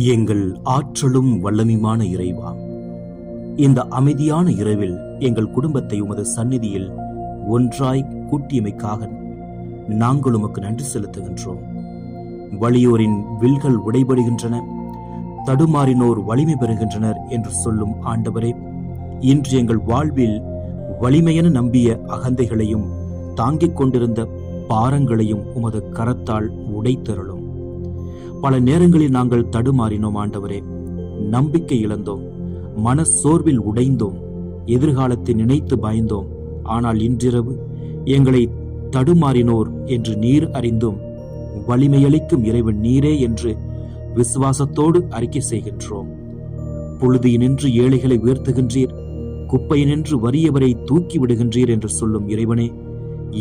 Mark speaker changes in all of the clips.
Speaker 1: எங்கள் ஆற்றலும் வல்லமையுமான இறைவா, இந்த அமைதியான இரவில் எங்கள் குடும்பத்தை உமது சந்நிதியில் ஒன்றாய் கூட்டியமைக்காக நாங்கள் உமக்கு நன்றி செலுத்துகின்றோம். வலியோரின் வில்கள் உடைபடுகின்றன, தடுமாறினோர் வலிமை பெறுகின்றனர் என்று சொல்லும் ஆண்டவரே, இன்று எங்கள் வாழ்வில் வலிமையென நம்பிய அகந்தைகளையும் தாங்கிக் கொண்டிருந்த பாரங்களையும் உமது கரத்தால் உடைத்தருளும். பல நேரங்களில் நாங்கள் தடுமாறினோம் ஆண்டவரே, நம்பிக்கை இழந்தோம், மன சோர்வில் உடைந்தோம், எதிர்காலத்தை நினைத்து பயந்தோம். ஆனால் இன்றிரவு எங்களை தடுமாறினோர் என்று நீர் அறிந்தும் வலிமையளிக்கும் இறைவன் நீரே என்று விசுவாசத்தோடு அறிக்கை செய்கின்றோம். புழுதியினின்று ஏழைகளை உயர்த்துகின்றீர், குப்பையினின்று வறியவரை தூக்கி விடுகின்றீர் என்று சொல்லும் இறைவனே,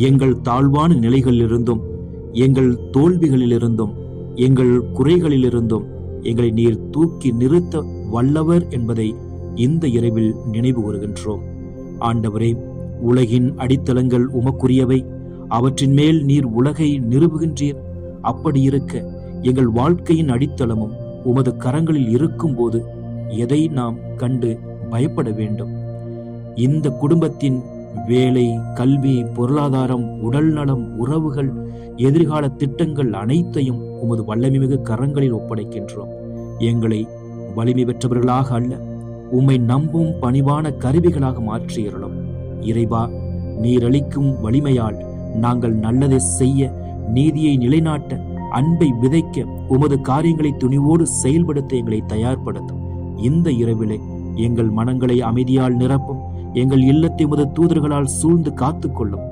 Speaker 1: எங்கள் தாழ்வான நிலைகளிலிருந்தும், எங்கள் தோல்விகளிலிருந்தும், எங்கள் குறைகளிலிருந்தும் எங்களை நீர் தூக்கி நிறுத்த வல்லவர் என்பதை இந்த இரவில் நினைவு கூறுகின்றோம். ஆண்டவரே, உலகின் அடித்தளங்கள் உமக்குரியவை, அவற்றின் மேல் நீர் உலகை நிறுவுகின்றீர். அப்படி இருக்க எங்கள் வாழ்க்கையின் அடித்தளமும் உமது கரங்களில் இருக்கும் போது எதை நாம் கண்டு பயப்பட வேண்டும்? இந்த குடும்பத்தின் வேலை, கல்வி, பொருளாதாரம், உடல் நலம், உறவுகள், எதிர்கால திட்டங்கள் அனைத்தையும் உமது வல்லமைமிகு கரங்களில் ஒப்படைக்கின்றோம். எங்களை வலிமை பெற்றவர்களாக அல்ல, உம்மை நம்பும் பணிவான கருவிகளாக மாற்றியருளும். இறைவா, நீர் அளிக்கும் வலிமையால் நாங்கள் நல்லதை செய்ய, நீதியை நிலைநாட்ட, அன்பை விதைக்க, உமது காரியங்களை துணிவோடு செயல்படுத்த எங்களை தயார்படுத்தும். இந்த இரவிலே எங்கள் மனங்களை அமைதியால் நிரப்பும், எங்கள் இல்லத்தை உமது தூதர்களால் சூழ்ந்து காத்துக்கொள்ளும்.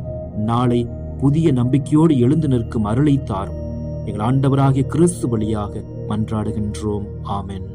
Speaker 1: நாளை புதிய நம்பிக்கையோடு எழுந்து நிற்கும் அருளை தாரும். எங்கள் ஆண்டவராகிய கிறிஸ்து வழியாக மன்றாடுகின்றோம். ஆமென்.